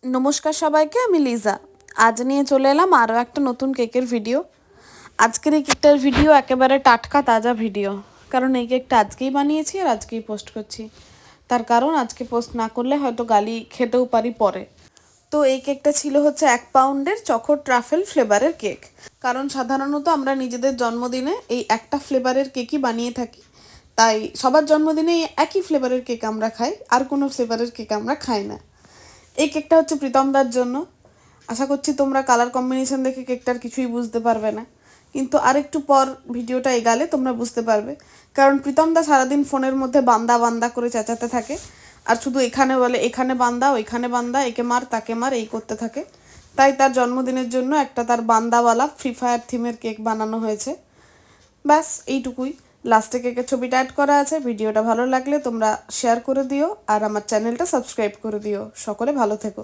নমস্কার সবাইকে, আমি লিজা। আজ নিয়ে চলে এলাম আরও একটা নতুন কেকের ভিডিও। আজকের এই কেকটার ভিডিও একেবারে টাটকা তাজা ভিডিও, কারণ এই কেকটা আজকেই বানিয়েছি আর আজকেই পোস্ট করছি। তার কারণ আজকে পোস্ট না করলে হয়তো গালি খেতেও পারি পরে। তো এই কেকটা ছিল হচ্ছে 1 পাউন্ডের চকো ট্রাফেল ফ্লেভারের কেক। কারণ সাধারণত আমরা নিজেদের জন্মদিনে এই একটা ফ্লেভারের কেকই বানিয়ে থাকি, তাই সবার জন্মদিনে এই একই ফ্লেভারের কেক আমরা খাই, আর কোনো ফ্লেভারের কেক আমরা খাই না। এই কেকটা হচ্ছে প্রীতমদার জন্য। আশা করছি তোমরা কালার কম্বিনেশন দেখে কেকটার কিছুই বুঝতে পারবে না, কিন্তু আরেকটু পর ভিডিওটা এগালে তোমরা বুঝতে পারবে। কারণ প্রীতমদা সারাদিন ফোনের মধ্যে বান্দা বান্দা করে চেঁচাতে থাকে, আর শুধু এখানে বলে এখানে বান্দা ওইখানে বান্দা, একে মার তাকে মার, এই করতে থাকে। তাই তার জন্মদিনের জন্য একটা তার বান্দাওয়ালা ফ্রি ফায়ার থিমের কেক বানানো হয়েছে। ব্যাস এইটুকুই। লাস্টে কেকের ছবিটা অ্যাড করা আছে। ভিডিওটা ভালো লাগলে তোমরা শেয়ার করে দিও, আর আমার চ্যানেলটা সাবস্ক্রাইব করে দিও। সকলে ভালো থেকো।